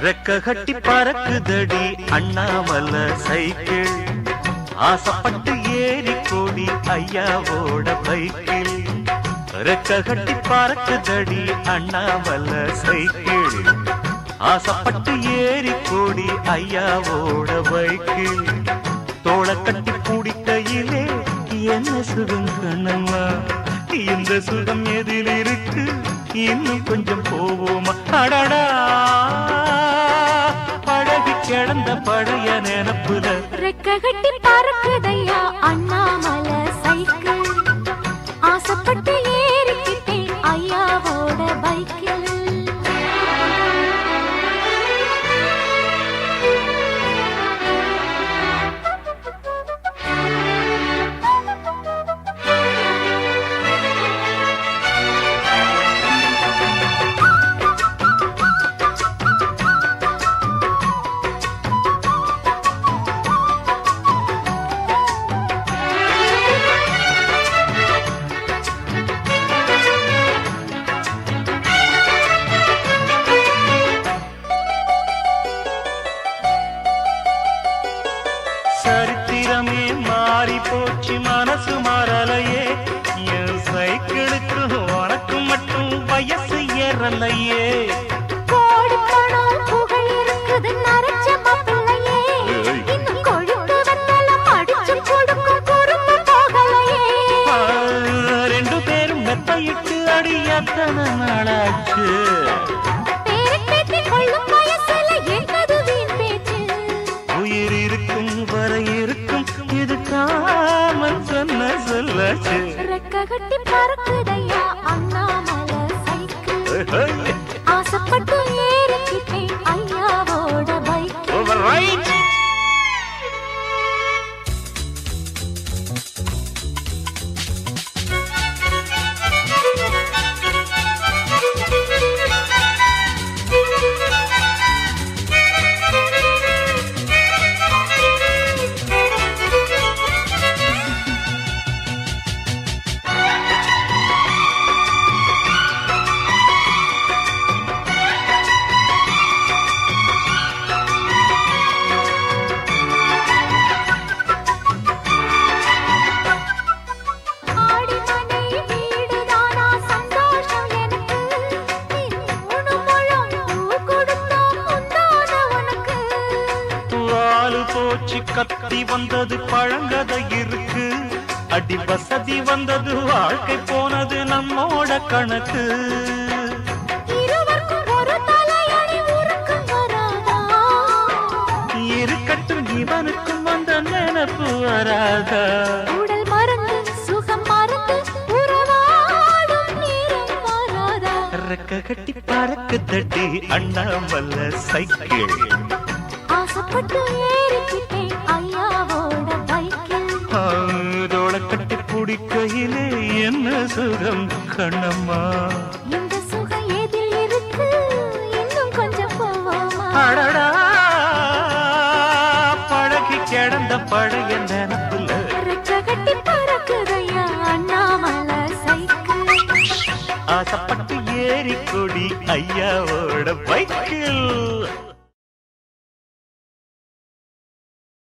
ரெக்க கட்டி பறக்குதடி அண்ணாமலை சைக்கிள் ஆசைப்பட்டு ஏறி கோடி ஐயாவோட பைக்கில் ரெக்க கட்டி பறக்குதடி அண்ணாமலை சைக்கிள் ஆசைப்பட்டு ஏறி கோடி ஐயாவோட பைக்கில் தோளை கட்டி பிடிக்கையிலே என்ன சுகம் கண்ணம்மா இந்த சுகம் எதில் இருக்கு இன்னும் கொஞ்சம் போவோமா அடடா பழகி கிடந்த பழைய நினப்புல ரெக்க கட்டி பறக்குதையா அண்ணாமலை சைக்கிள் ஆசைப்பட்டு ஏறிக்கிட்டேன் ஐயாவோட பைக்கில் சரித்திரமே மாறி போச்சு மனசு மாறலையே என் சைக்கிளுக்கு உனக்கு மட்டும் வயசு ஏறலையே கோடி பணம் புகழ் இருக்குது நரைச்ச மாப்பிள்ளையே இன்னும் கொழுக்கு வெத்தலம் அடிச்சு கொடுக்கும் குறும்பு போகலையே ரெண்டு பேரும் மெத்தையிட்டு அடி எத்தனை நாளாச்சு பேரப்பேத்தி கொள்ளும் வயசுல என்னது வீண் பேச்சு உயிர் இருக்கும் வரை இருக்கும் இது காமன் சொன்ன சொல்லாச்சு ரெக்க கட்டி பறக்குதையா அண்ணாமலை சைக்கிள் ஆசைப்பட்டு ஏறிக்கிட்டேன் ஐயாவோட பைக்கில் போச்சு கத்தி வந்தது பழங்கதை இருக்கு அடி வசதி வந்தது வாழ்க்கை போனது நம்மோட கணக்கு இருக்கட்டும் இவனுக்கும் வந்த நினைப்பு வராதா உடல் மறந்து சுகம் மறந்து உறவாடும் நேரம் வராதா ரெக்க கட்டி பறக்கு தட்டி அண்ணாமலை சைக்கிள் ஆசைப்பட்டு ஏறிக்கிட்டேன் ஐயாவோட பைக்கில் தோளை கட்டி பிடிக்கையிலே என்ன சுகம் கண்ணம்மா இந்த சுகம் எதில் இருக்கு இன்னும் கொஞ்சம் போவோமா அடடா பழகி கிடந்த பழைய நினப்புல ரெக்க கட்டி பறக்குதையா அண்ணாமலை சைக்கிள் ஆசைப்பட்டு ஏறி கொடி ஐயாவோட பைக்கில்